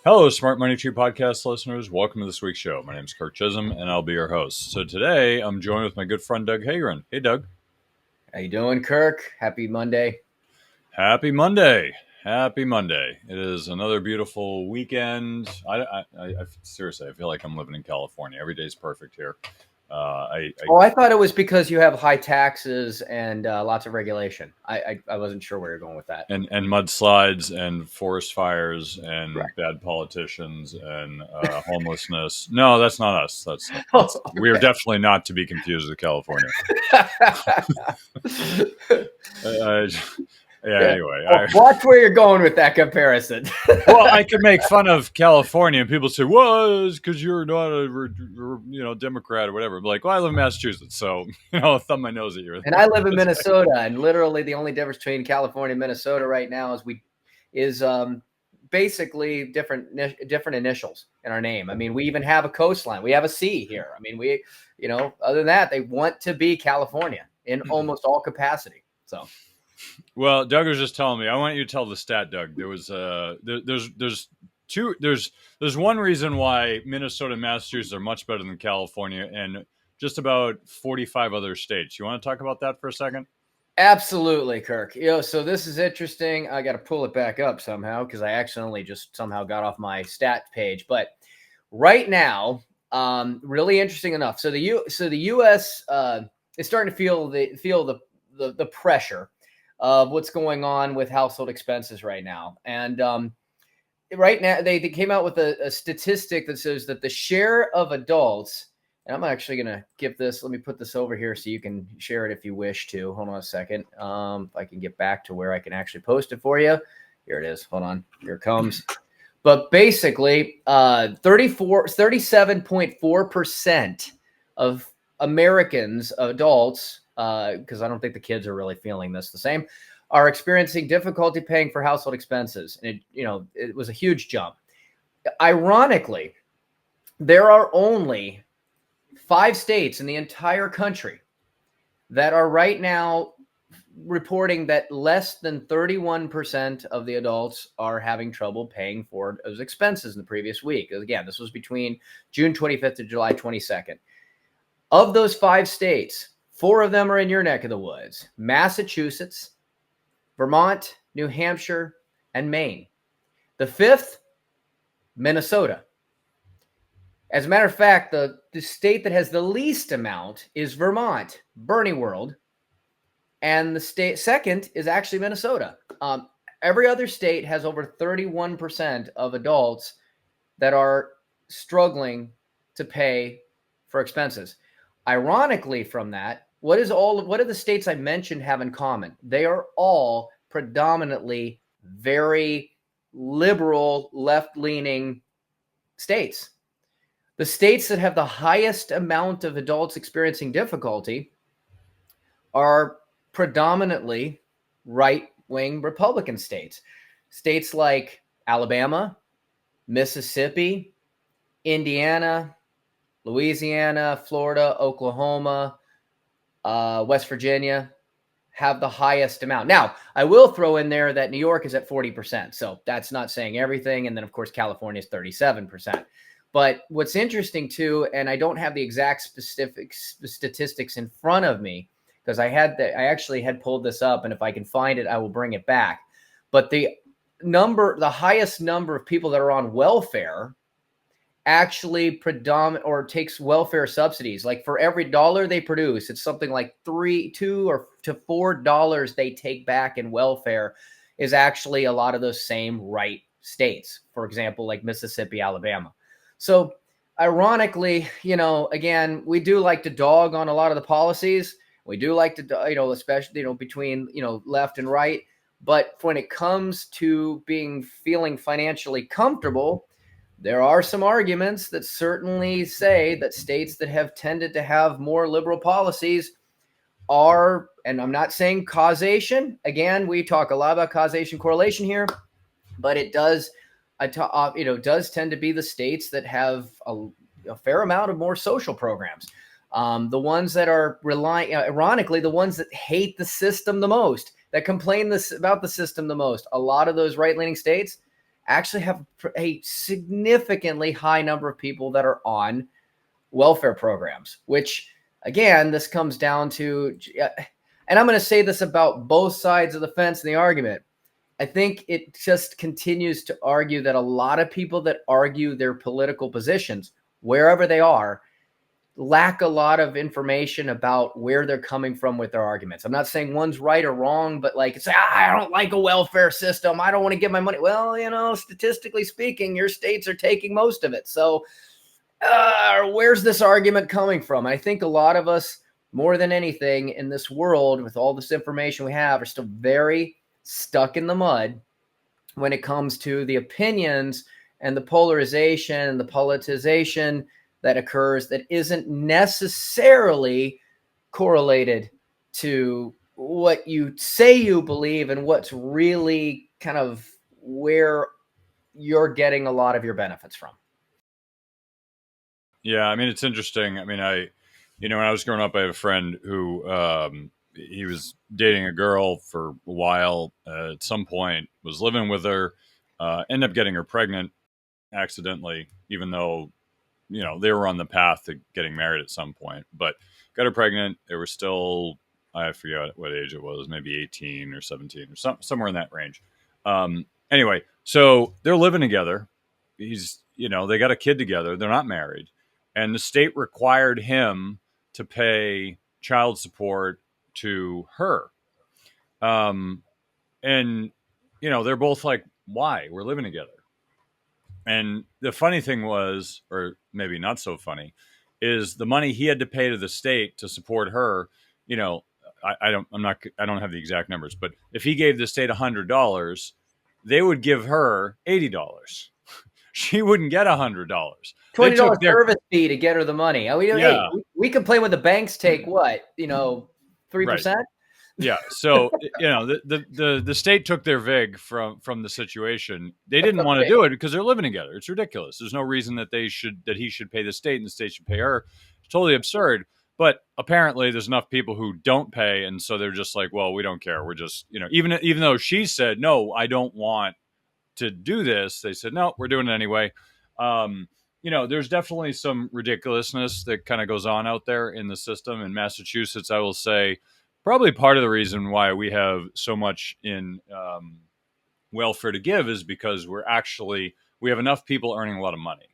Hello, Smart Money Tree podcast listeners. Welcome to this week's show. My name is Kirk Chisholm, and I'll be your host. So today, I'm joined with my good friend Doug Hagren. Hey, Doug. How you doing, Kirk? Happy Monday. Happy Monday. Happy Monday. It is another beautiful weekend. I seriously, I feel like I'm living in California. Every day is perfect here. I thought it was because you have high taxes and lots of regulation. I wasn't sure where you're going with that. And mudslides and forest fires and Correct. bad politicians and homelessness. No, that's not us. That's we are definitely not to be confused with California. Anyway. Watch where you're going with that comparison. Well, I could make fun of California and people say, well, it's because you're not a Democrat or whatever. But like, well, I live in Massachusetts, so, thumb my nose at you. And I live in Minnesota, and literally the only difference between California and Minnesota right now is basically different initials in our name. I mean, we even have a coastline. We have a sea here. I mean, other than that, they want to be California in almost all capacity. So. Well, Doug was just telling me. I want you to tell the stat, Doug. There was there's one reason why Minnesota and Massachusetts are much better than California and just about 45 other states. You want to talk about that for a second? Absolutely, Kirk. So this is interesting. I got to pull it back up somehow because I accidentally just somehow got off my stat page. But right now, really interesting enough. So the U.S. Is starting to feel the pressure of what's going on with household expenses right now. And right now, they came out with a statistic that says that the share of adults, and I'm actually going to give this, let me put this over here so you can share it if you wish to. Hold on a second. If I can get back to where I can actually post it for you. Here it is. Hold on. Here it comes. But basically, 37.4% of Americans, adults, because I don't think the kids are really feeling this the same, are experiencing difficulty paying for household expenses. And it was a huge jump. Ironically, there are only 5 states in the entire country that are right now reporting that less than 31% of the adults are having trouble paying for those expenses in the previous week. Again, this was between June 25th to July 22nd. Of those 5 states, 4 of them are in your neck of the woods: Massachusetts, Vermont, New Hampshire, and Maine. The 5th, Minnesota. As a matter of fact, the state that has the least amount is Vermont, Bernie World, and the state second is actually Minnesota. Every other state has over 31% of adults that are struggling to pay for expenses. Ironically, from that, what do the states I mentioned have in common? They are all predominantly very liberal, left-leaning states. The states that have the highest amount of adults experiencing difficulty are predominantly right-wing Republican states. States like Alabama, Mississippi, Indiana, Louisiana, Florida, Oklahoma, West Virginia have the highest amount. Now, I will throw in there that New York is at 40%. So that's not saying everything. And then, of course, California is 37%. But what's interesting, too, and I don't have the exact specific statistics in front of me because I actually had pulled this up. And if I can find it, I will bring it back. But the highest number of people that are on welfare actually takes welfare subsidies. Like for every dollar they produce, it's something like $2 to $4 they take back in welfare is actually a lot of those same right states. For example, like Mississippi, Alabama. So ironically, again, we do like to dog on a lot of the policies. We do like to, especially, between, left and right. But when it comes to feeling financially comfortable, there are some arguments that certainly say that states that have tended to have more liberal policies are, and I'm not saying causation. Again, we talk a lot about causation correlation here, but it does tend to be the states that have a fair amount of more social programs. The ones that are ironically, the ones that hate the system the most, that complain about the system the most, a lot of those right-leaning states actually have a significantly high number of people that are on welfare programs, which again, this comes down to, and I'm going to say this about both sides of the fence in the argument. I think it just continues to argue that a lot of people that argue their political positions, wherever they are, lack a lot of information about where they're coming from with their arguments. I'm not saying one's right or wrong, but like, it's, I don't like a welfare system. I don't want to give my money. Well, statistically speaking, your states are taking most of it. So where's this argument coming from? I think a lot of us, more than anything in this world, with all this information we have, are still very stuck in the mud when it comes to the opinions and the polarization and the politicization that occurs that isn't necessarily correlated to what you say you believe and what's really kind of where you're getting a lot of your benefits from. Yeah, I mean, it's interesting. I mean, when I was growing up, I have a friend who he was dating a girl for a while. At some point, was living with her, ended up getting her pregnant accidentally, even though they were on the path to getting married at some point. But got her pregnant. They were still, I forget what age it was, maybe 18 or 17 or somewhere in that range. Anyway, so they're living together. They got a kid together. They're not married, and the state required him to pay child support to her. Um, and they're both like, "Why? We're living together." And the funny thing was, or maybe not so funny, is the money he had to pay to the state to support her. You know, I don't have the exact numbers, but if he gave the state $100, they would give her $80. She wouldn't get $100. They took $20 their service fee to get her the money. Hey, yeah, we complain when the banks take what, right. 3%. Yeah, so the state took their vig from the situation. They didn't want to Okay. do it because they're living together. It's ridiculous. There's no reason that he should pay the state and the state should pay her. It's totally absurd. But apparently, there's enough people who don't pay, and so they're just like, well, we don't care. We're just even though she said no, I don't want to do this, they said no, we're doing it anyway. Um, there's definitely some ridiculousness that kind of goes on out there in the system. In Massachusetts, I will say, probably part of the reason why we have so much in welfare to give is because we have enough people earning a lot of money.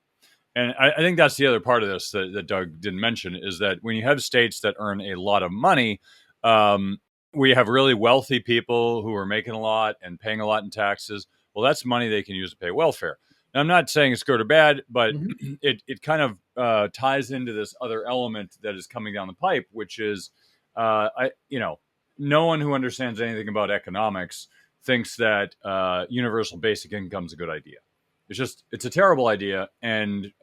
And I think that's the other part of this that Doug didn't mention is that when you have states that earn a lot of money, um, we have really wealthy people who are making a lot and paying a lot in taxes. Well, that's money they can use to pay welfare. Now, I'm not saying it's good or bad, but Mhm. it kind of ties into this other element that is coming down the pipe, which is, no one who understands anything about economics thinks that universal basic income is a good idea. It's a terrible idea, and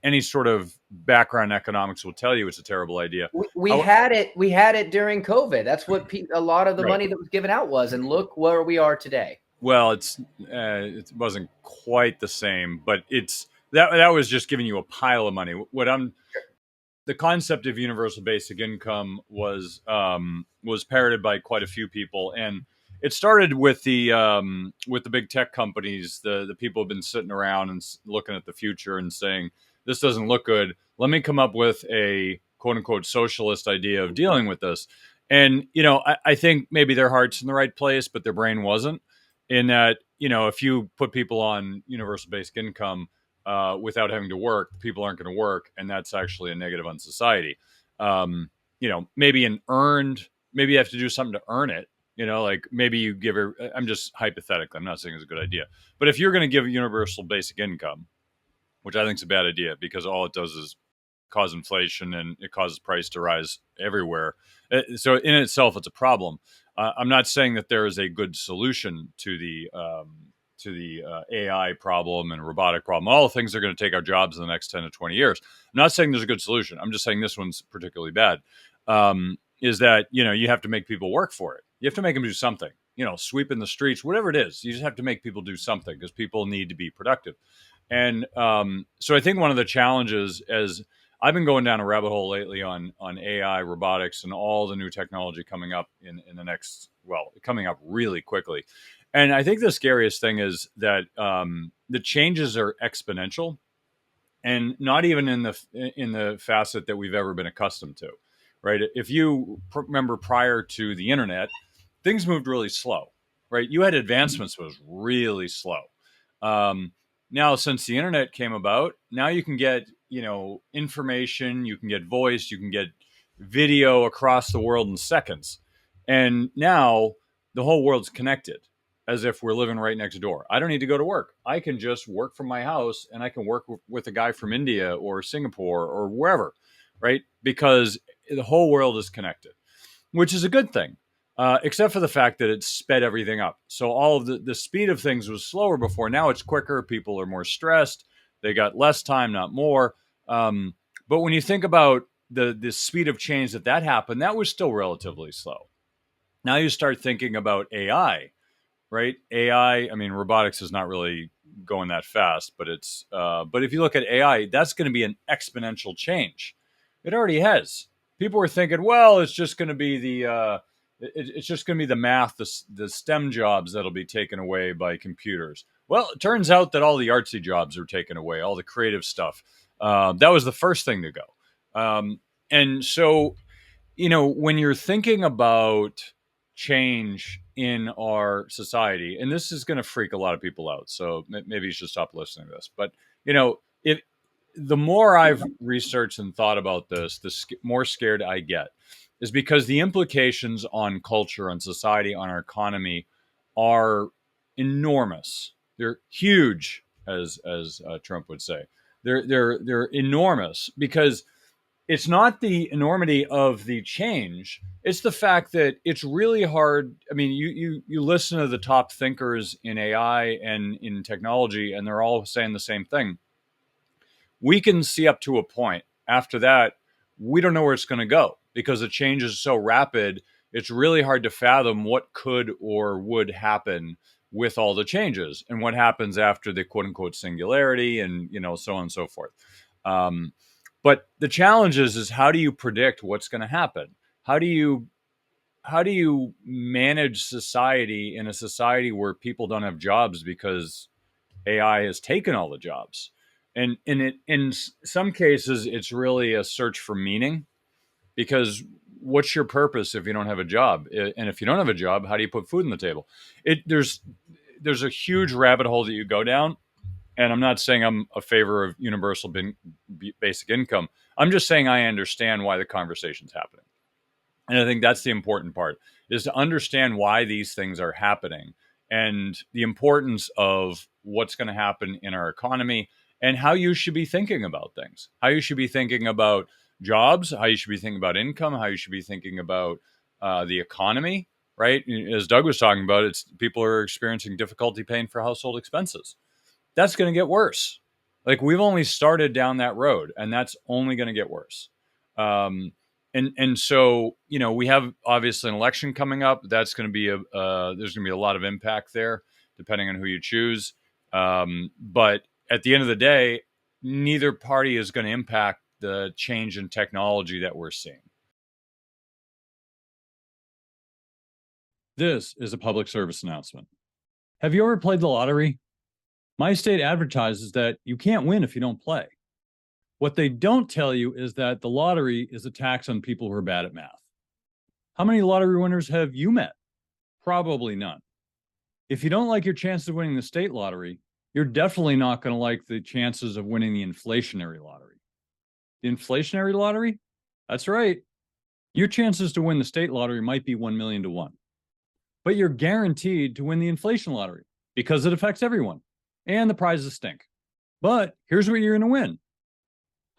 any sort of background economics will tell you it's a terrible idea. We How, had it. We had it during COVID. That's what a lot of the right. money that was given out was, and look where we are today. Well, it wasn't quite the same, but it's that was just giving you a pile of money. The concept of universal basic income was parroted by quite a few people, and it started with the big tech companies. The people have been sitting around and looking at the future and saying, "This doesn't look good. Let me come up with a quote unquote socialist idea of dealing with this." And I think maybe their heart's in the right place, but their brain wasn't. In that, if you put people on universal basic income without having to work, people aren't going to work, and that's actually a negative on society. Maybe you have to do something to earn it. Like maybe you give her. I'm just hypothetically. I'm not saying it's a good idea, but if you're going to give universal basic income, which I think is a bad idea because all it does is cause inflation and it causes price to rise everywhere. So in itself, it's a problem. I'm not saying that there is a good solution to the AI problem and robotic problem. All the things that are going to take our jobs in the next 10 to 20 years. I'm not saying there's a good solution. I'm just saying this one's particularly bad. Is that you have to make people work for it. You have to make them do something. Sweeping the streets, whatever it is. You just have to make people do something because people need to be productive. And so I think one of the challenges, as I've been going down a rabbit hole lately on AI, robotics, and all the new technology coming up in the next, well, coming up really quickly. And I think the scariest thing is that the changes are exponential, and not even in the facet that we've ever been accustomed to, right? If you remember prior to the internet, things moved really slow, right? You had advancements, but it was really slow. Um, Now, since the internet came about, now you can get information, you can get voice, you can get video across the world in seconds, and now the whole world's connected as if we're living right next door. I don't need to go to work. I can just work from my house, and I can work with a guy from India or Singapore or wherever, right? Because the whole world is connected, which is a good thing, except for the fact that it sped everything up. So all of the speed of things was slower before. Now it's quicker. People are more stressed. They got less time, not more. Um, but when you think about the speed of change that happened, that was still relatively slow. Now you start thinking about AI, right? AI, I mean, robotics is not really going that fast, but but if you look at AI, that's going to be an exponential change. It already has. People were thinking, well, it's just going to be it's just going to be the math, the STEM jobs that'll be taken away by computers. Well, it turns out that all the artsy jobs are taken away, all the creative stuff. That was the first thing to go. And so when you're thinking about change in our society, and this is going to freak a lot of people out, so maybe you should stop listening to this. But if the more I've researched and thought about this, the more scared I get, is because the implications on culture, on society, on our economy are enormous. They're huge, as Trump would say. They're enormous because it's not the enormity of the change, it's the fact that it's really hard. I mean, you listen to the top thinkers in AI and in technology, and they're all saying the same thing. We can see up to a point. After that, we don't know where it's going to go because the change is so rapid. It's really hard to fathom what could or would happen with all the changes and what happens after the quote unquote singularity, and so on and so forth. um, but the challenge is how do you predict what's going to happen? How do you manage society in a society where people don't have jobs because AI has taken all the jobs? And in some cases, it's really a search for meaning, because what's your purpose if you don't have a job? And if you don't have a job, how do you put food on the table? There's a huge rabbit hole that you go down, and I'm not saying I'm a favor of universal basic income. I'm just saying I understand why the conversation's happening. And I think that's the important part, is to understand why these things are happening and the importance of what's going to happen in our economy and how you should be thinking about things, how you should be thinking about jobs, how you should be thinking about income, how you should be thinking about the economy, right? As Doug was talking about, it's people are experiencing difficulty paying for household expenses. That's going to get worse. Like, we've only started down that road, and that's only going to get worse. And so we have obviously an election coming up. That's going to be there's going to be a lot of impact there, depending on who you choose. But at the end of the day, neither party is going to impact the change in technology that we're seeing. This is a public service announcement. Have you ever played the lottery? My state advertises that you can't win if you don't play. What they don't tell you is that the lottery is a tax on people who are bad at math. How many lottery winners have you met? Probably none. If you don't like your chances of winning the state lottery, you're definitely not going to like the chances of winning the inflationary lottery. The inflationary lottery? That's right. Your chances to win the state lottery might be 1 million to 1, but you're guaranteed to win the inflation lottery because it affects everyone and the prizes stink. But here's what you're going to win: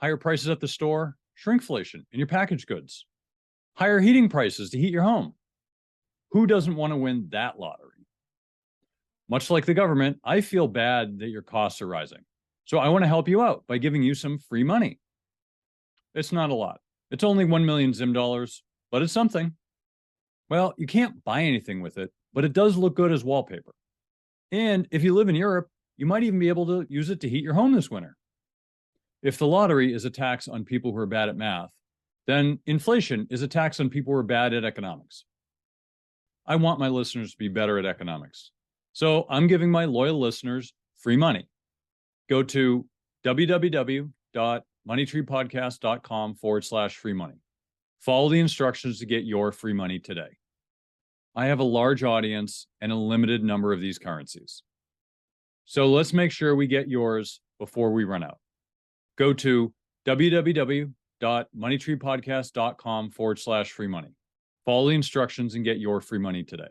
higher prices at the store, shrinkflation in your packaged goods, higher heating prices to heat your home. Who doesn't want to win that lottery? Much like the government, I feel bad that your costs are rising. So I want to help you out by giving you some free money. It's not a lot. It's only 1 million Zim dollars, but it's something. Well, you can't buy anything with it, but it does look good as wallpaper. And if you live in Europe, you might even be able to use it to heat your home this winter. If the lottery is a tax on people who are bad at math, then inflation is a tax on people who are bad at economics. I want my listeners to be better at economics. So I'm giving my loyal listeners free money. Go to www.moneytreepodcast.com/free money. Follow the instructions to get your free money today. I have a large audience and a limited number of these currencies. So let's make sure we get yours before we run out. Go to www.moneytreepodcast.com/free money. Follow the instructions and get your free money today.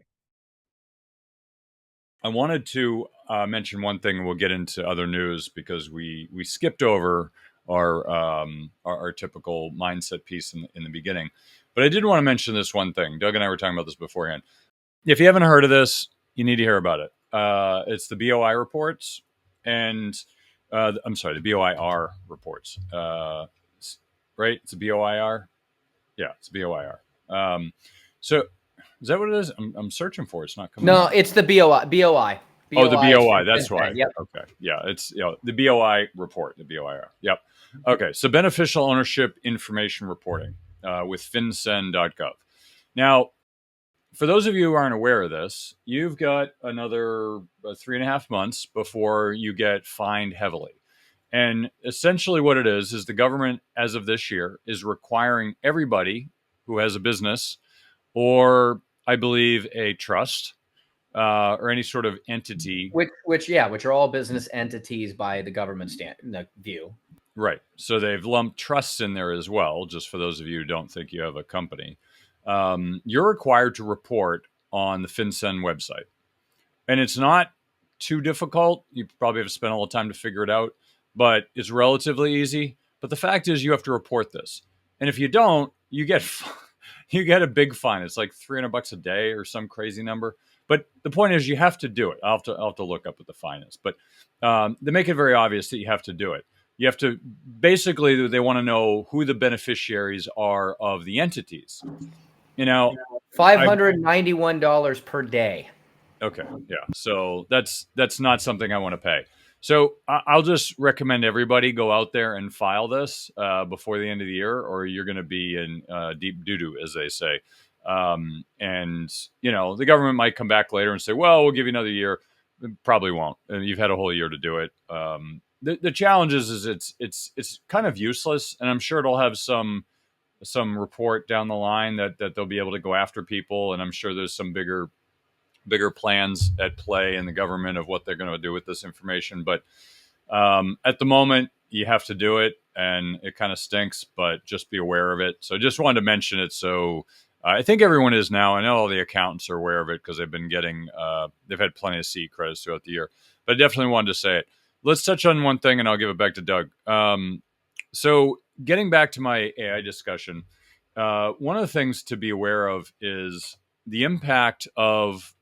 I wanted to mention one thing, and we'll get into other news because we skipped over our typical mindset piece in the beginning. But I did want to mention this one thing. Doug and I were talking about this beforehand. If you haven't heard of this, you need to hear about it. It's the BOI reports, and I'm sorry, the BOIR reports. Right? It's a BOIR. Yeah, it's a BOIR. So is that what it is? I'm searching for it. It's not coming No, up. it's the BOI. BOI. Oh, the BOI is BOI. for That's FinCEN. why. Yep. Okay. Yeah. It's the BOI report, the BOIR. Yep. Okay. So beneficial ownership information reporting with FinCEN.gov. Now, for those of you who aren't aware of this, you've got another 3.5 months before you get fined heavily. And essentially, what it is the government, as of this year, is requiring everybody who has a business or, I believe, a trust or any sort of entity. Which are all business entities by the government view. Right. So they've lumped trusts in there as well, just for those of you who don't think you have a company. You're required to report on the FinCEN website. And it's not too difficult. You probably have to spend all the time to figure it out, but it's relatively easy. But the fact is, you have to report this. And if you don't, you get you get a big fine. It's like $300 a day or some crazy number. But the point is, you have to do it. I'll have to look up what the fine is. But they make it very obvious that you have to do it. You have to basically, they want to know who the beneficiaries are of the entities. You know, $591 per day. okay, yeah. So that's not something I want to pay. So I'll just recommend everybody go out there and file this before the end of the year, or you're going to be in deep doo doo, as they say. And the government might come back later and say, "Well, we'll give you another year." It probably won't. You've had a whole year to do it. The challenge is it's kind of useless, and I'm sure it'll have some report down the line that they'll be able to go after people, and I'm sure there's some bigger plans at play in the government of what they're going to do with this information. But at the moment, you have to do it, and it kind of stinks, but just be aware of it. So I just wanted to mention it. So I think everyone is now. I know all the accountants are aware of it because they've been getting, they've had plenty of CE credits throughout the year. But I definitely wanted to say it. Let's touch on one thing, and I'll give it back to Doug. So getting back to my AI discussion, one of the things to be aware of is the impact of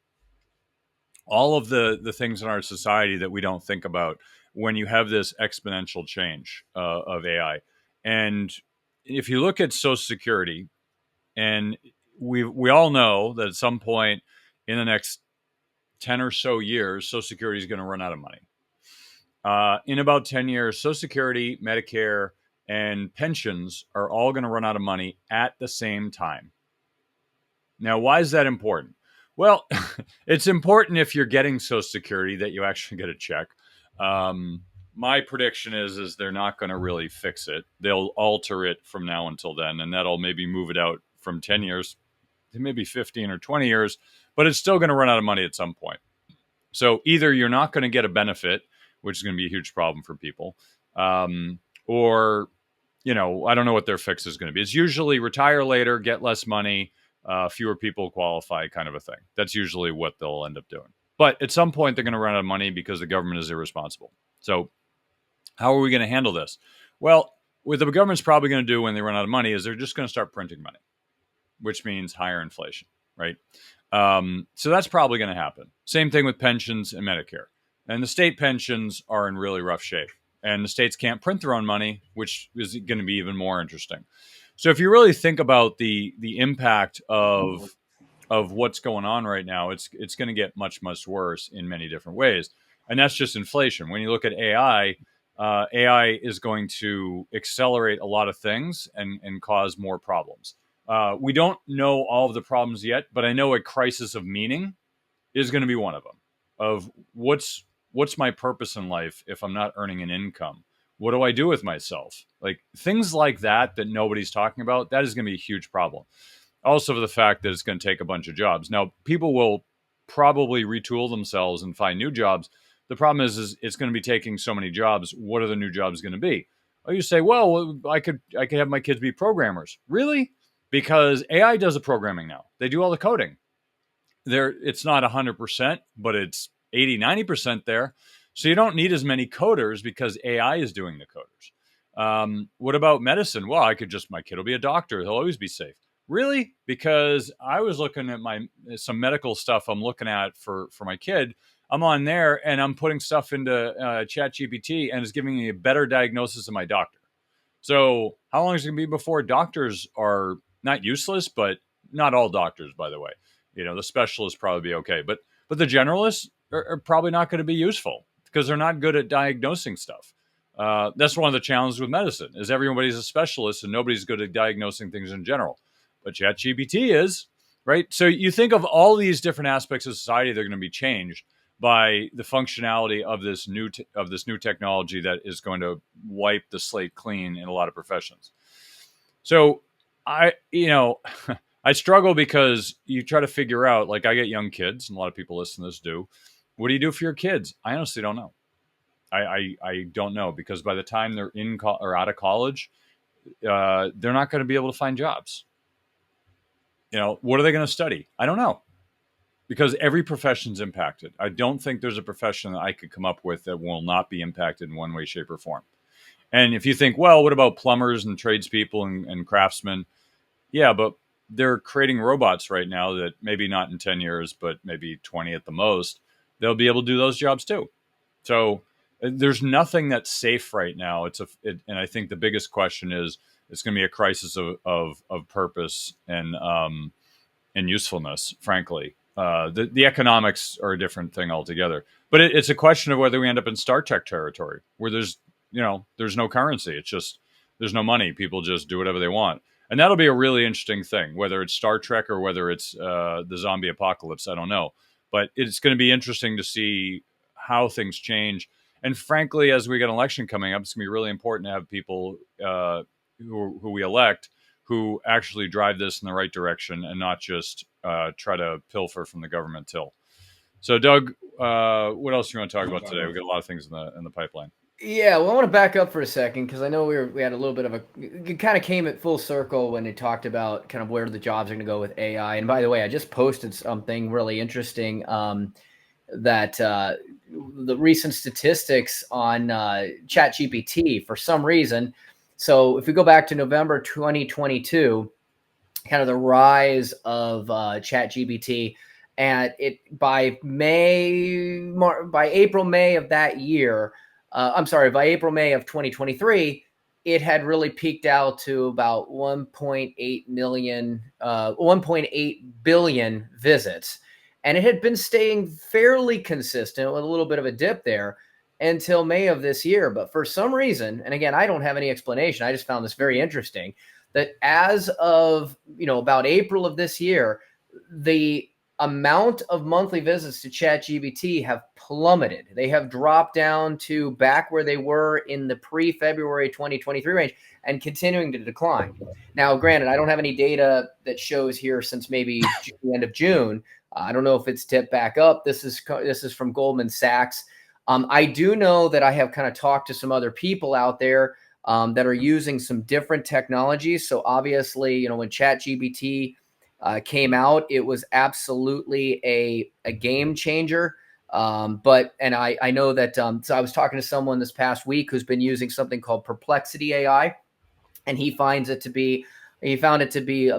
all of the things in our society that we don't think about when you have this exponential change of AI. And if you look at Social Security, and we all know that at some point in the next 10 or so years, Social Security is going to run out of money. In about 10 years, Social Security, Medicare, and pensions are all going to run out of money at the same time. Now, why is that important? Well, it's important if you're getting Social Security that you actually get a check. My prediction is they're not going to really fix it. They'll alter it from now until then, and that'll maybe move it out from 10 years to maybe 15 or 20 years, but it's still going to run out of money at some point. So either you're not going to get a benefit, which is going to be a huge problem for people, or, I don't know what their fix is going to be. It's usually retire later, get less money, fewer people qualify, kind of a thing. That's usually what they'll end up doing. But at some point, they're going to run out of money because the government is irresponsible. So how are we going to handle this? Well, what the government's probably going to do when they run out of money is they're just going to start printing money, which means higher inflation, right? So that's probably going to happen. Same thing with pensions and Medicare. And the state pensions are in really rough shape. And the states can't print their own money, which is going to be even more interesting. So if you really think about the impact of what's going on right now, it's going to get much, much worse in many different ways. And that's just inflation. When you look at AI, AI is going to accelerate a lot of things and cause more problems. We don't know all of the problems yet, but I know a crisis of meaning is going to be one of them. of what's my purpose in life if I'm not earning an income? What do I do with myself? Like things like that nobody's talking about, that is going to be a huge problem. Also, the fact that it's going to take a bunch of jobs. Now, people will probably retool themselves and find new jobs. The problem is it's going to be taking so many jobs. What are the new jobs going to be? Oh, you say, well, I could have my kids be programmers. Really? Because AI does the programming now. They do all the coding. It's not 100%, but it's 80, 90% there. So you don't need as many coders because AI is doing the coders. What about medicine? Well, my kid will be a doctor. He'll always be safe. Really? Because I was looking at some medical stuff I'm looking at for my kid. I'm on there and I'm putting stuff into ChatGPT and it's giving me a better diagnosis than my doctor. So how long is it going to be before doctors are not useless, but not all doctors, by the way. The specialists probably be okay, but the generalists are probably not going to be useful because they're not good at diagnosing stuff. That's one of the challenges with medicine is everybody's a specialist and nobody's good at diagnosing things in general. But ChatGPT is, right? So you think of all these different aspects of society that are going to be changed by the functionality of this new technology that is going to wipe the slate clean in a lot of professions. So I I struggle because you try to figure out, like, I get young kids and a lot of people listen to this do. What do you do for your kids? I honestly don't know. I don't know because by the time they're or out of college, they're not going to be able to find jobs. What are they going to study? I don't know because every profession's impacted. I don't think there's a profession that I could come up with that will not be impacted in one way, shape, or form. And if you think, well, what about plumbers and tradespeople and craftsmen? Yeah, but they're creating robots right now that maybe not in 10 years, but maybe 20 at the most, they'll be able to do those jobs too. So there's nothing that's safe right now. And I think the biggest question is it's going to be a crisis of purpose and usefulness, frankly. The economics are a different thing altogether. But it's a question of whether we end up in Star Trek territory where there's no currency. It's just there's no money. People just do whatever they want. And that'll be a really interesting thing, whether it's Star Trek or whether it's the zombie apocalypse. I don't know. But it's going to be interesting to see how things change. And frankly, as we get an election coming up, it's going to be really important to have people who we elect who actually drive this in the right direction and not just try to pilfer from the government till. So, Doug, what else do you want to talk about today? We got a lot of things in the pipeline. Yeah, well, I want to back up for a second because I know we had a little bit of it kind of came at full circle when it talked about kind of where the jobs are going to go with AI. And by the way, I just posted something really interesting that the recent statistics on ChatGPT for some reason. So if we go back to November 2022, kind of the rise of ChatGPT, and it by April, May of that year. By April, May of 2023, it had really peaked out to about 1.8 billion visits. And it had been staying fairly consistent with a little bit of a dip there until May of this year. But for some reason, and again, I don't have any explanation, I just found this very interesting, that as of, about April of this year, the amount of monthly visits to ChatGPT have plummeted. They have dropped down to back where they were in the pre-February 2023 range and continuing to decline. Now, granted, I don't have any data that shows here since maybe the end of June. I don't know if it's tipped back up. This is from Goldman Sachs. I do know that I have kind of talked to some other people out there that are using some different technologies. So obviously, when ChatGPT came out, it was absolutely a game changer. I know that, so I was talking to someone this past week who's been using something called Perplexity AI, and he found it to be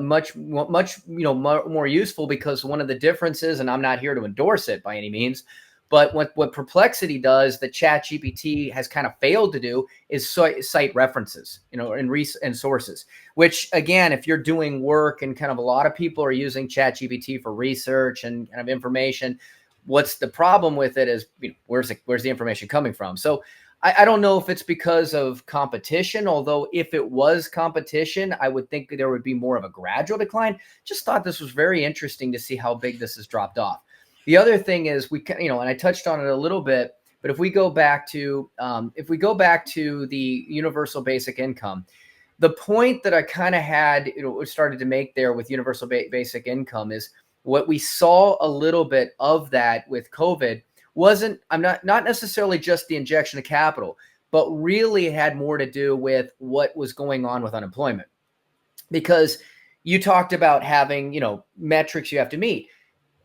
much more useful because one of the differences, and I'm not here to endorse it by any means, but what Perplexity does that ChatGPT has kind of failed to do is cite references, and sources, which again, if you're doing work and kind of a lot of people are using ChatGPT for research and kind of information, what's the problem with it is, where's the information coming from? So I don't know if it's because of competition, although if it was competition, I would think there would be more of a gradual decline. Just thought this was very interesting to see how big this has dropped off. The other thing is and I touched on it a little bit, but if we go back to the universal basic income, the point that I kind of had, started to make there with universal basic income is what we saw a little bit of that with COVID wasn't, I'm not necessarily just the injection of capital, but really it had more to do with what was going on with unemployment. Because you talked about having, metrics you have to meet.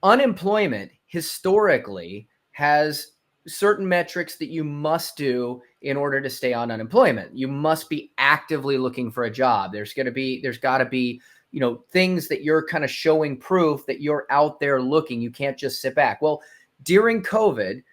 Unemployment historically has certain metrics that you must do in order to stay on unemployment. You must be actively looking for a job. There's got to be, things that you're kind of showing proof that you're out there looking. You can't just sit back. Well, during COVID,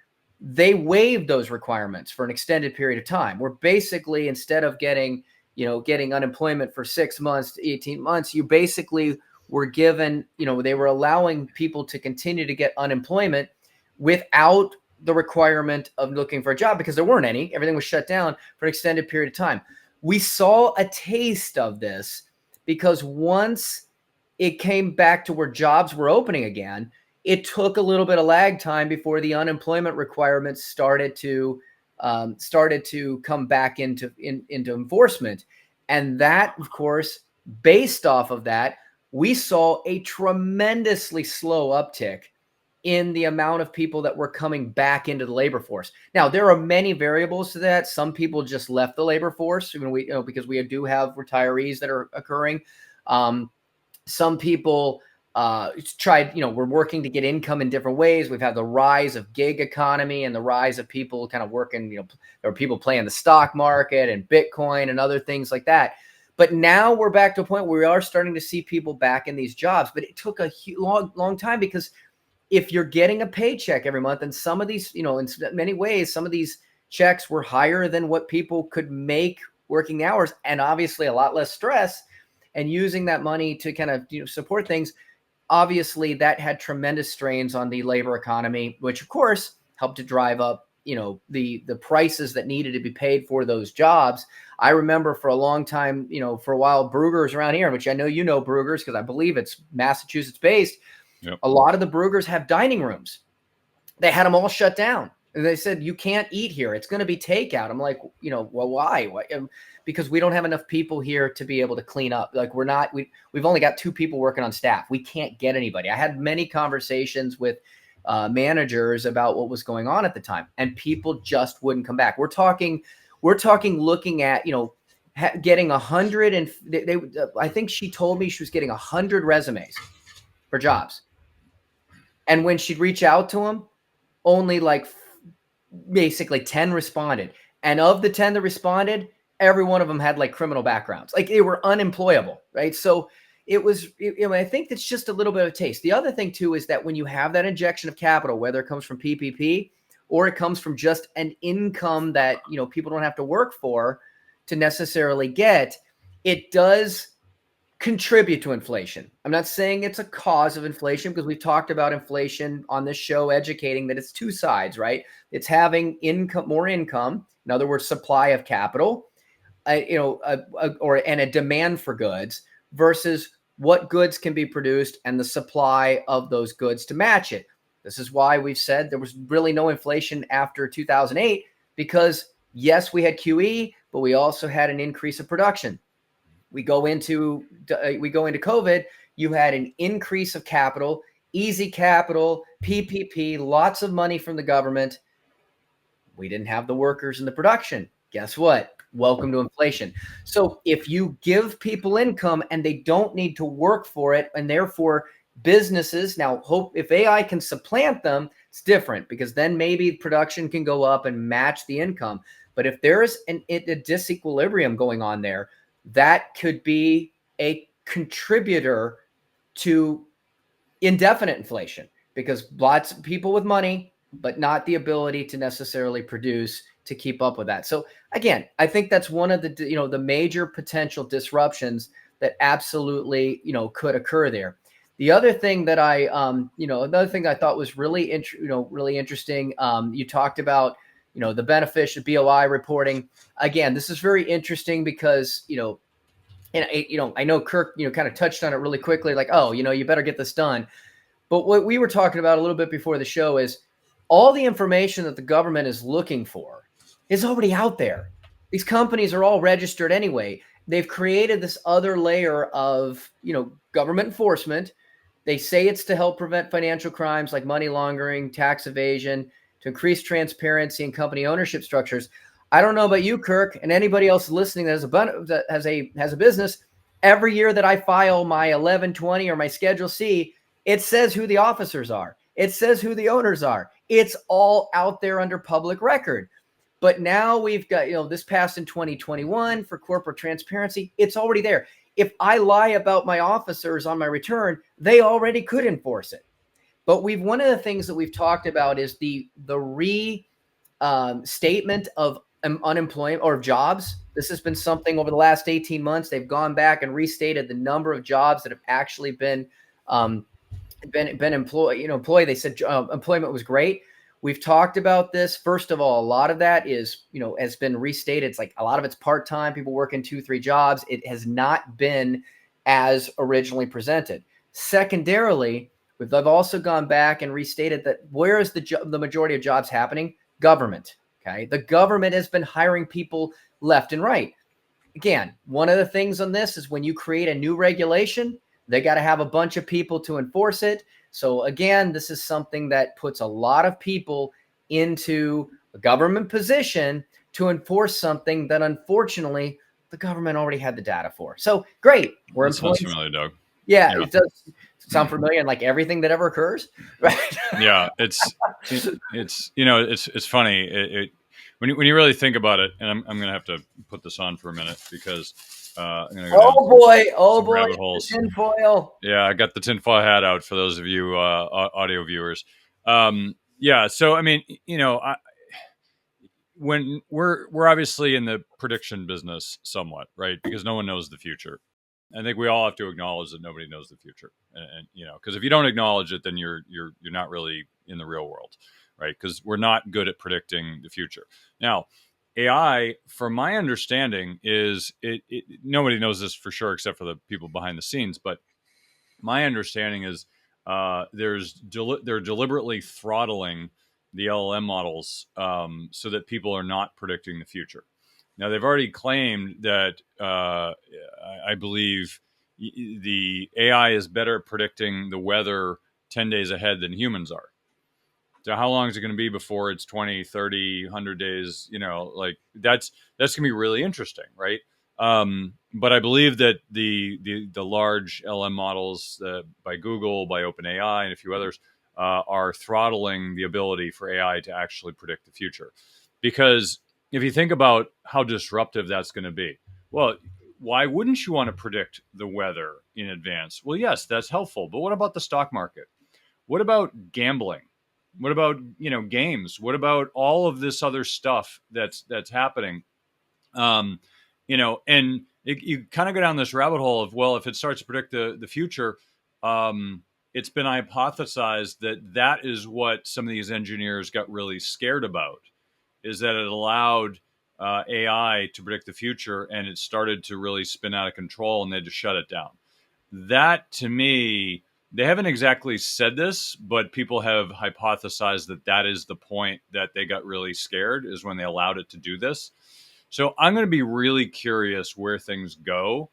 they waived those requirements for an extended period of time. Where basically, instead of getting unemployment for 6 months to 18 months, you basically were given, they were allowing people to continue to get unemployment without the requirement of looking for a job, because there weren't any. Everything was shut down for an extended period of time. We saw a taste of this because once it came back to where jobs were opening again, it took a little bit of lag time before the unemployment requirements started to come back into enforcement. And that, of course, based off of that, we saw a tremendously slow uptick in the amount of people that were coming back into the labor force. Now, there are many variables to that. Some people just left the labor force, because we do have retirees that are occurring. Some people tried, we're working to get income in different ways. We've had the rise of gig economy and the rise of people kind of working, there are people playing the stock market and Bitcoin and other things like that. But now we're back to a point where we are starting to see people back in these jobs. But it took a long time, because if you're getting a paycheck every month, and some of these, in many ways, some of these checks were higher than what people could make working hours, and obviously a lot less stress, and using that money to kind of support things, obviously that had tremendous strains on the labor economy, which of course helped to drive up the prices that needed to be paid for those jobs. I remember for a long time, for a while, Brugger's around here, which I know Brugger's because I believe it's Massachusetts based. Yep. A lot of the Brugger's have dining rooms. They had them all shut down. And they said, you can't eat here. It's going to be takeout. I'm like, well, why? Because we don't have enough people here to be able to clean up. Like we've only got 2 people working on staff. We can't get anybody. I had many conversations with managers about what was going on at the time, and people just wouldn't come back. We're talking looking at, getting 100, and I think she told me she was getting 100 resumes for jobs. And when she'd reach out to them, only like basically 10 responded. And of the 10 that responded, every one of them had like criminal backgrounds. Like they were unemployable, right? So I think that's just a little bit of a taste. The other thing too is that when you have that injection of capital, whether it comes from PPP or it comes from just an income that, people don't have to work for to necessarily get, it does contribute to inflation. I'm not saying it's a cause of inflation, because we've talked about inflation on this show, educating that it's 2 sides, right? It's having more income, in other words, supply of capital, and a demand for goods versus what goods can be produced and the supply of those goods to match it. This is why we've said there was really no inflation after 2008, because yes, we had QE, but we also had an increase of production. We go into COVID, you had an increase of capital, easy capital, PPP, lots of money from the government. We didn't have the workers and the production. Guess what? Welcome to inflation. So if you give people income and they don't need to work for it, and therefore businesses now hope if AI can supplant them, it's different, because then maybe production can go up and match the income. But if there's a disequilibrium going on there, that could be a contributor to indefinite inflation, because lots of people with money, but not the ability to necessarily produce to keep up with that. So again, I think that's one of the, the major potential disruptions that absolutely, could occur there. The other thing that another thing I thought was really interesting, you talked about, the benefits of BOI reporting. Again, this is very interesting because, and I know Kirk, kind of touched on it really quickly, like, oh, you better get this done. But what we were talking about a little bit before the show is all the information that the government is looking for is already out there. These companies are all registered anyway. They've created this other layer of, government enforcement. They say it's to help prevent financial crimes like money laundering, tax evasion, to increase transparency in company ownership structures. I don't know about you, Kirk, and anybody else listening that has a business. Every year that I file my 1120 or my Schedule C, it says who the officers are. It says who the owners are. It's all out there under public record. But now we've got, this passed in 2021 for corporate transparency. It's already there. If I lie about my officers on my return, they already could enforce it. But one of the things that we've talked about is the statement of unemployment or jobs. This has been something over the last 18 months. They've gone back and restated the number of jobs that have actually been employed. They said employment was great. We've talked about this. First of all, a lot of that is, has been restated. It's like a lot of it's part-time, people working 2-3 jobs. It has not been as originally presented. Secondarily, I've also gone back and restated that where is the majority of jobs happening? Government. Okay. The government has been hiring people left and right. Again, one of the things on this is when you create a new regulation, they got to have a bunch of people to enforce it. So again, this is something that puts a lot of people into a government position to enforce something that unfortunately the government already had the data for. So great. We're That sounds employing. familiar, Doug. Yeah, Yeah. it does sound familiar in like everything that ever occurs, right? Yeah, it's funny. When you really think about it, and I'm gonna have to put this on for a minute because I'm gonna go down Oh some boy, rabbit the holes. tinfoil. Yeah, I got the tinfoil hat out for those of you audio viewers. Yeah, so I mean, when we're obviously in the prediction business somewhat, right? Because no one knows the future. I think we all have to acknowledge that nobody knows the future, and because if you don't acknowledge it, then you're not really in the real world, right? Because we're not good at predicting the future. Now, AI, from my understanding, is nobody knows this for sure except for the people behind the scenes, but my understanding is they're deliberately throttling the LLM models so that people are not predicting the future. Now they've already claimed that I believe the AI is better at predicting the weather 10 days ahead than humans are. So how long is it going to be before it's 20, 30, 100 days? Like that's going to be really interesting, right? But I believe that the large LM models by Google, by OpenAI, and a few others are throttling the ability for AI to actually predict the future. Because if you think about how disruptive that's going to be, well, why wouldn't you want to predict the weather in advance? Well, yes, that's helpful. But what about the stock market? What about gambling? What about games? What about all of this other stuff that's happening? um, and you kind of go down this rabbit hole of, well, if it starts to predict the future, it's been hypothesized that that is what some of these engineers got really scared about, is that it allowed AI to predict the future, and it started to really spin out of control, and they had to shut it down. That to me, they haven't exactly said this, but people have hypothesized that that is the point that they got really scared, is when they allowed it to do this. So I'm going to be really curious where things go,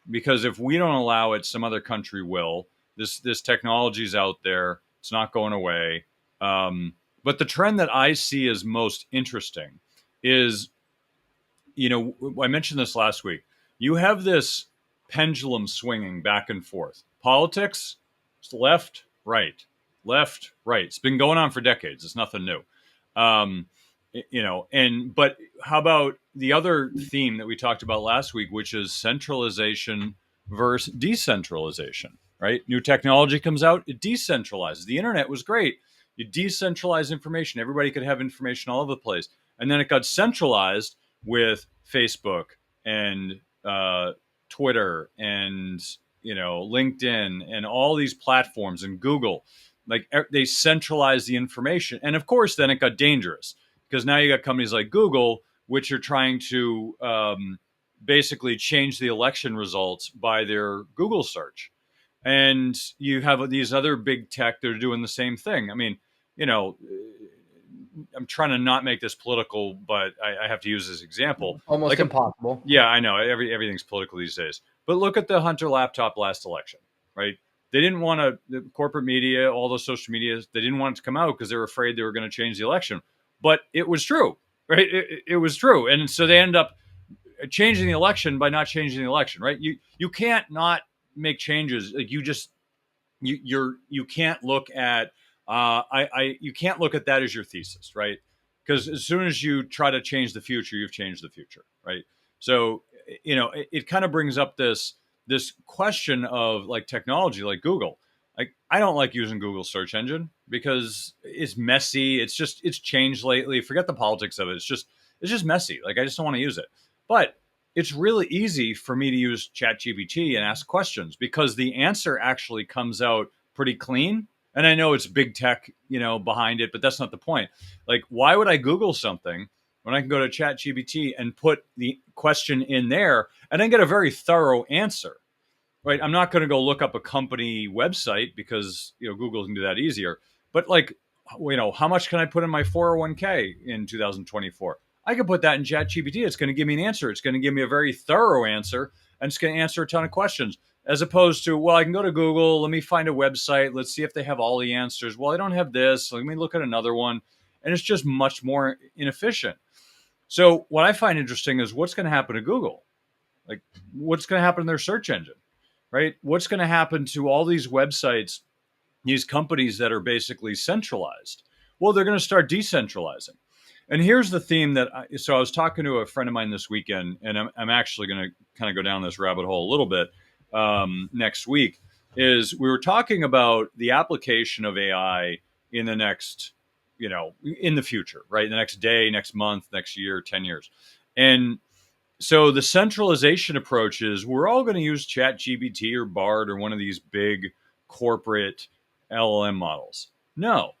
because if we don't allow it, some other country will. This technology is out there; it's not going away. But the trend that I see as most interesting is, I mentioned this last week. You have this pendulum swinging back and forth. Politics, it's left, right. It's been going on for decades. It's nothing new. Um, but how about the other theme that we talked about last week, which is centralization versus decentralization, right? New technology comes out, it decentralizes. The internet was great. You decentralize information. Everybody could have information all over the place. And then it got centralized with Facebook and Twitter and LinkedIn and all these platforms and Google. Like they centralized the information, and of course, then it got dangerous because now you got companies like Google, which are trying to basically change the election results by their Google search. And you have these other big tech that are doing the same thing. I mean, you know, I'm trying to not make this political, but I have to use this example. Almost Like a impossible. Yeah, I know everything's political these days. But look at the Hunter laptop last election, right? They didn't want to the corporate media, all the social media. They didn't want it to come out because they were afraid they were going to change the election. But it was true, right? It was true, and so they ended up changing the election by not changing the election, right? You can't not make changes. Like you can't look at you can't look at that as your thesis, right? Because as soon as you try to change the future, you've changed the future, right? So it kind of brings up this question of like technology, like Google. Like I don't like using Google search engine because it's messy. It's changed lately. Forget the politics of it. It's just messy. Like I just don't want to use it. But it's really easy for me to use ChatGPT and ask questions because the answer actually comes out pretty clean. And I know it's big tech, behind it, but that's not the point. Like, why would I Google something when I can go to ChatGPT and put the question in there and then get a very thorough answer? Right? I'm not going to go look up a company website because Google can do that easier. But like, how much can I put in my 401k in 2024? I can put that in ChatGPT. It's going to give me an answer. It's going to give me a very thorough answer, and it's going to answer a ton of questions. As opposed to, well, I can go to Google. Let me find a website. Let's see if they have all the answers. Well, I don't have this. Let me look at another one, and it's just much more inefficient. So what I find interesting is what's going to happen to Google. Like, what's going to happen to their search engine? Right? What's going to happen to all these websites, these companies that are basically centralized? Well, they're going to start decentralizing. And here's the theme so I was talking to a friend of mine this weekend, and I'm actually going to kind of go down this rabbit hole a little bit next week. Is we were talking about the application of AI in the next, in the future, right? The next day, next month, next year, 10 years. And so the centralization approach is we're all going to use ChatGPT or Bard or one of these big corporate LLM models. No.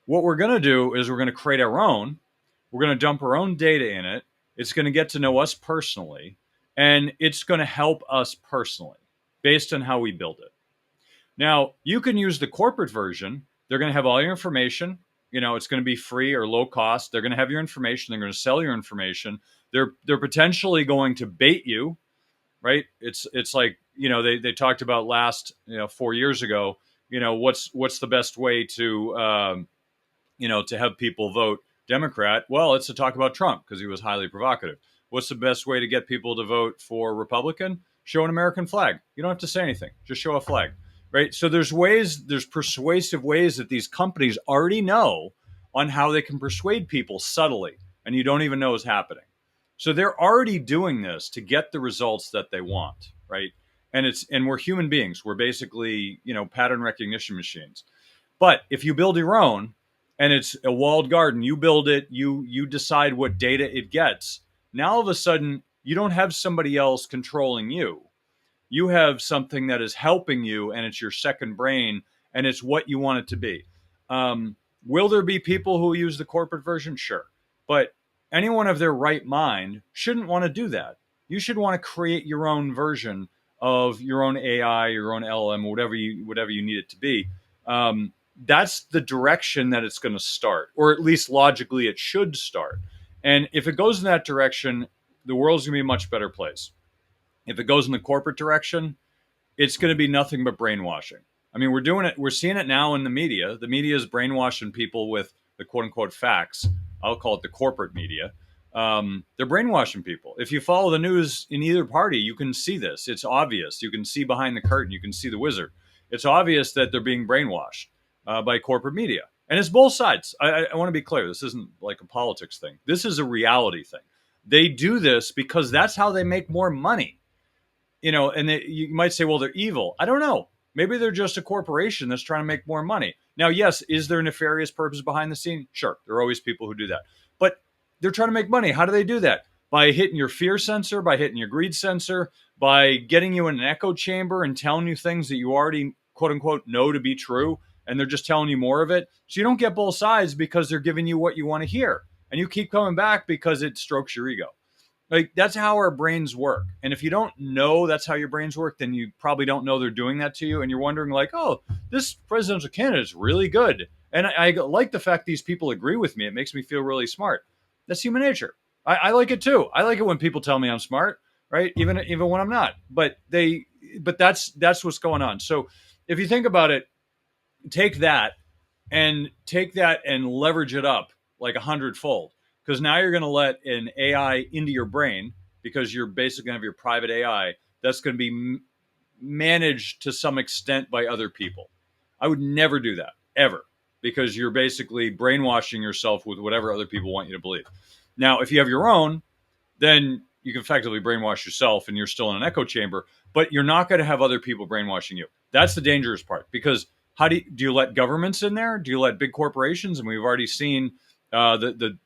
What we're going to do is we're going to create our own. We're going to dump our own data in it. It's going to get to know us personally, and it's going to help us personally based on how we build it. Now, you can use the corporate version. They're going to have all your information. It's going to be free or low cost. They're going to have your information. They're going to sell your information. They're potentially going to bait you, right? It's like, they talked about last, 4 years ago, what's the best way to have people vote Democrat? Well, it's to talk about Trump because he was highly provocative. What's the best way to get people to vote for Republican? Show an American flag. You don't have to say anything. Just show a flag, right? So there's persuasive ways that these companies already know on how they can persuade people subtly, and you don't even know is happening. So they're already doing this to get the results that they want, right? And we're human beings. We're basically, pattern recognition machines. But if you build your own and it's a walled garden, you build it, you decide what data it gets. Now all of a sudden, you don't have somebody else controlling you. You have something that is helping you, and it's your second brain, and it's what you want it to be. Will there be people who use the corporate version? Sure. But anyone of their right mind shouldn't want to do that. You should want to create your own version of your own AI, your own LLM, whatever you need it to be. That's the direction that it's going to start, or at least logically it should start. And if it goes in that direction, the world's going to be a much better place. If it goes in the corporate direction, it's going to be nothing but brainwashing. I mean, we're doing it. We're seeing it now in the media. The media is brainwashing people with the quote unquote facts. I'll call it the corporate media. They're brainwashing people. If you follow the news in either party, you can see this. It's obvious. You can see behind the curtain. You can see the wizard. It's obvious that they're being brainwashed by corporate media. And it's both sides. I want to be clear. This isn't like a politics thing. This is a reality thing. They do this because that's how they make more money. And you might say, well, they're evil. I don't know. Maybe they're just a corporation that's trying to make more money. Now, yes, is there a nefarious purpose behind the scene? Sure. There are always people who do that. But they're trying to make money. How do they do that? By hitting your fear sensor, by hitting your greed sensor, by getting you in an echo chamber and telling you things that you already, quote unquote, know to be true. And they're just telling you more of it. So you don't get both sides because they're giving you what you want to hear. And you keep coming back because it strokes your ego. Like that's how our brains work. And if you don't know that's how your brains work, then you probably don't know they're doing that to you. And you're wondering like, oh, this presidential candidate is really good. And I like the fact these people agree with me. It makes me feel really smart. That's human nature. I like it too. I like it when people tell me I'm smart, right? Even when I'm not. But that's what's going on. So if you think about it, take that take that and leverage it up like 100-fold, because now you're going to let an AI into your brain, because you're basically going to have your private AI that's going to be managed to some extent by other people. I would never do that ever, because you're basically brainwashing yourself with whatever other people want you to believe. Now, if you have your own, then you can effectively brainwash yourself and you're still in an echo chamber, but you're not going to have other people brainwashing you. That's the dangerous part, because how do you let governments in there? Do you let big corporations? And we've already seen the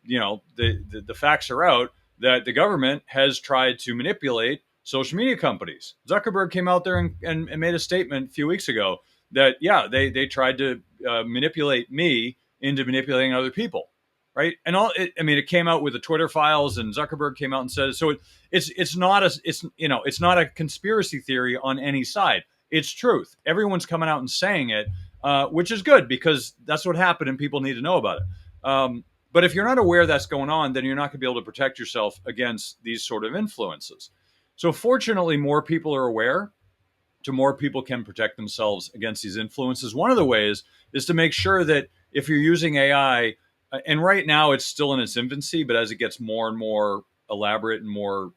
facts are out that the government has tried to manipulate social media companies. Zuckerberg came out there and made a statement a few weeks ago that they tried to manipulate me into manipulating other people, right? And it came out with the Twitter files, and Zuckerberg came out and said so. It's not it's not a conspiracy theory on any side. It's truth. Everyone's coming out and saying it, which is good, because that's what happened, and people need to know about it. But if you're not aware that's going on, then you're not going to be able to protect yourself against these sort of influences. So fortunately, more people are aware, to more people can protect themselves against these influences. One of the ways is to make sure that if you're using AI, and right now it's still in its infancy, but as it gets more and more elaborate and more,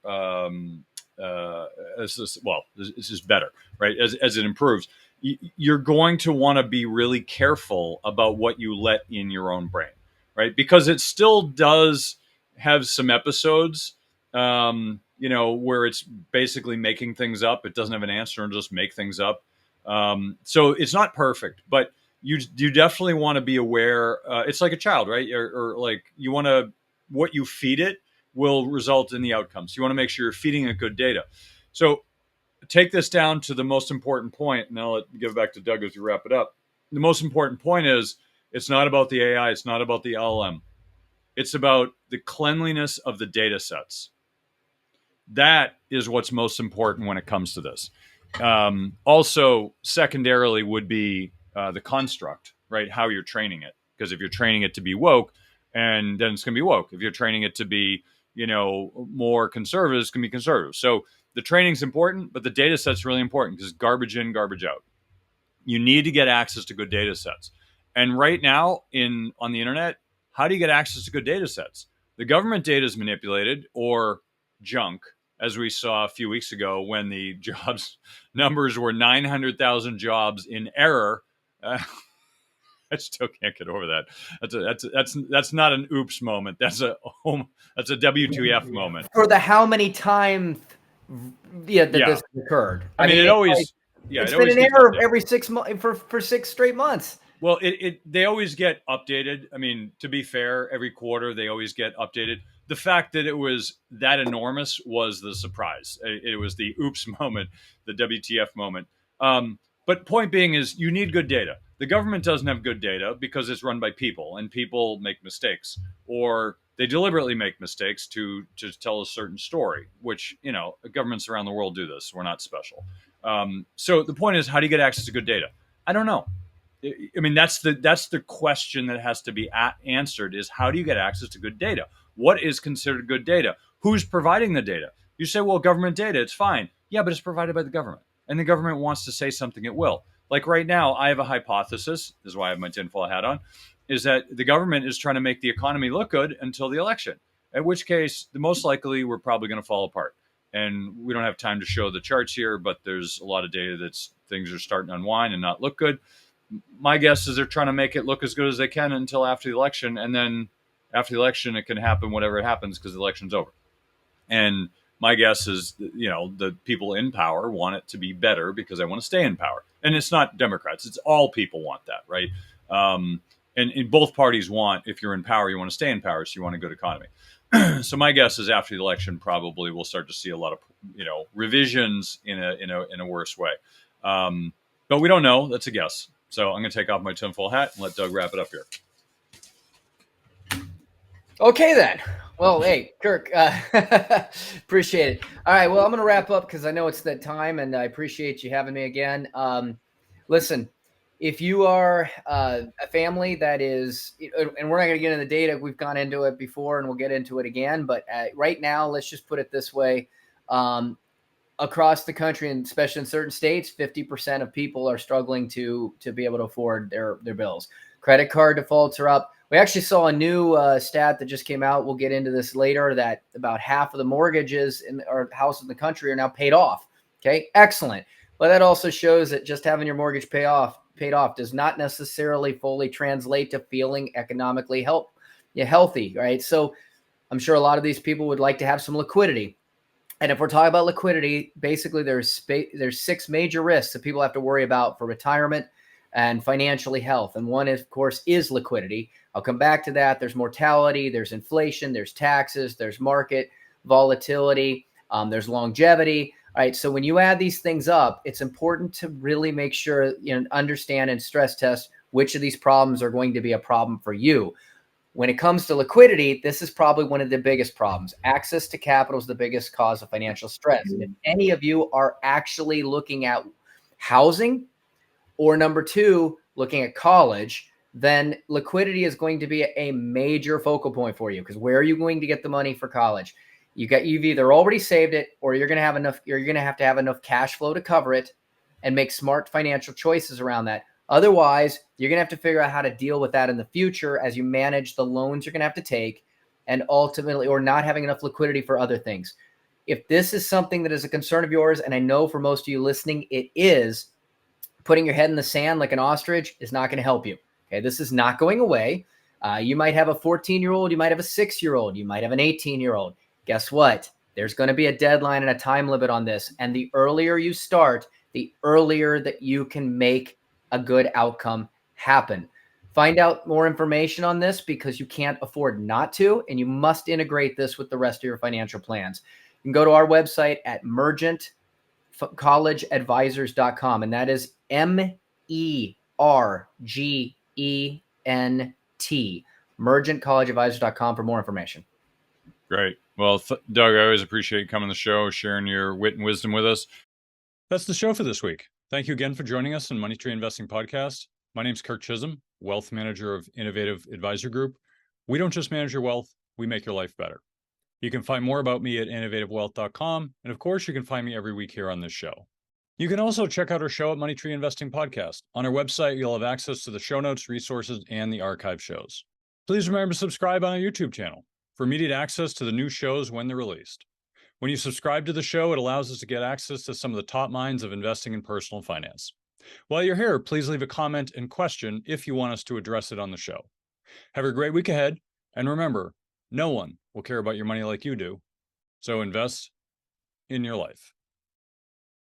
it's just better, right? As it improves, you're going to want to be really careful about what you let in your own brain, right? Because it still does have some episodes where it's basically making things up. It doesn't have an answer and just make things up. So it's not perfect, but you definitely want to be aware. It's like a child, right? Or like you want to, what you feed it will result in the outcomes. You want to make sure you're feeding it good data. So take this down to the most important point, and I'll give it back to Doug as we wrap it up. The most important point is it's not about the AI. It's not about the LLM. It's about the cleanliness of the data sets. That is what's most important when it comes to this. Also, secondarily, would be the construct, right? How you're training it. Because if you're training it to be woke, and then it's going to be woke. If you're training it to be, more conservative, it's going to be conservative. So the training's important, but the data set's really important, because garbage in, garbage out. You need to get access to good data sets. And right now on the internet, how do you get access to good data sets? The government data is manipulated or junk, as we saw a few weeks ago when the jobs numbers were 900,000 jobs in error. I still can't get over that. That's not an oops moment. That's a WTF moment. For the how many times, that Yeah, this occurred. I mean, It's it been always an gets error updated. every 6 months for 6 straight months. Well, they always get updated. I mean, to be fair, every quarter they always get updated. The fact that it was that enormous was the surprise. It was the oops moment, the WTF moment. But point being is, you need good data. The government doesn't have good data because it's run by people, and people make mistakes, or they deliberately make mistakes to tell a certain story. Which governments around the world do this. We're not special. So the point is, how do you get access to good data? I don't know. I mean, that's the question that has to be answered, is how do you get access to good data? What is considered good data? Who's providing the data? You say, well, government data, it's fine. Yeah, but it's provided by the government. And the government wants to say something, it will. Like right now, I have a hypothesis, this is why I have my tinfoil hat on, is that the government is trying to make the economy look good until the election, at which case, the most likely, we're probably going to fall apart. And we don't have time to show the charts here, but there's a lot of data that's things are starting to unwind and not look good. My guess is they're trying to make it look as good as they can until after the election, and then after the election, it can happen whatever happens, because the election's over. And my guess is, the people in power want it to be better because they want to stay in power. And it's not Democrats; it's all people want that, right? And both parties want, if you're in power, you want to stay in power, so you want a good economy. So my guess is after the election, probably we'll start to see a lot of revisions in a worse way. But we don't know. That's a guess. So I'm going to take off my tinfoil hat and let Doug wrap it up here. Okay, then. Well, hey, Kirk, appreciate it. All right, well, I'm going to wrap up because I know it's that time, and I appreciate you having me again. Listen, if you are a family that is, and we're not going to get into the data, we've gone into it before, and we'll get into it again. But right now, let's just put it this way: across the country, and especially in certain states, 50% of people are struggling to be able to afford their bills. Credit card defaults are up. We actually saw a new stat that just came out. We'll get into this later. That about half of the mortgages in our house in the country are now paid off. Okay, excellent. But that also shows that just having your mortgage paid off does not necessarily fully translate to feeling economically healthy, right? So I'm sure a lot of these people would like to have some liquidity. And if we're talking about liquidity, basically there's six major risks that people have to worry about for retirement and financially health. And one, is, of course, is liquidity. I'll come back to that. There's mortality, there's inflation, there's taxes, there's market volatility, there's longevity. All right. So when you add these things up, it's important to really make sure you understand and stress test which of these problems are going to be a problem for you. When it comes to liquidity, this is probably one of the biggest problems. Access to capital is the biggest cause of financial stress. And if any of you are actually looking at housing, or number two, looking at college, then liquidity is going to be a major focal point for you, because where are you going to get the money for college? You've either already saved it, or you're going to have to have enough cash flow to cover it and make smart financial choices around that. Otherwise, you're going to have to figure out how to deal with that in the future as you manage the loans you're going to have to take, and ultimately, or not having enough liquidity for other things. If this is something that is a concern of yours, and I know for most of you listening, it is, putting your head in the sand like an ostrich is not going to help you. Okay, this is not going away. You might have a 14-year-old, you might have a 6-year-old, you might have an 18-year-old. Guess what? There's going to be a deadline and a time limit on this. And the earlier you start, the earlier that you can make a good outcome happen. Find out more information on this, because you can't afford not to, and you must integrate this with the rest of your financial plans. You can go to our website at mergentcollegeadvisors.com, and that is MERGENT, mergentcollegeadvisors.com, for more information. Great. Well, Doug, I always appreciate you coming on the show, sharing your wit and wisdom with us. That's the show for this week. Thank you again for joining us on Money Tree Investing Podcast. My name's Kirk Chisholm, Wealth Manager of Innovative Advisor Group. We don't just manage your wealth, we make your life better. You can find more about me at innovativewealth.com. And of course, you can find me every week here on this show. You can also check out our show at Money Tree Investing Podcast. On our website, you'll have access to the show notes, resources, and the archive shows. Please remember to subscribe on our YouTube channel for immediate access to the new shows when they're released. When you subscribe to the show, it allows us to get access to some of the top minds of investing in personal finance. While you're here, please leave a comment and question if you want us to address it on the show. Have a great week ahead, and remember, no one will care about your money like you do, so invest in your life.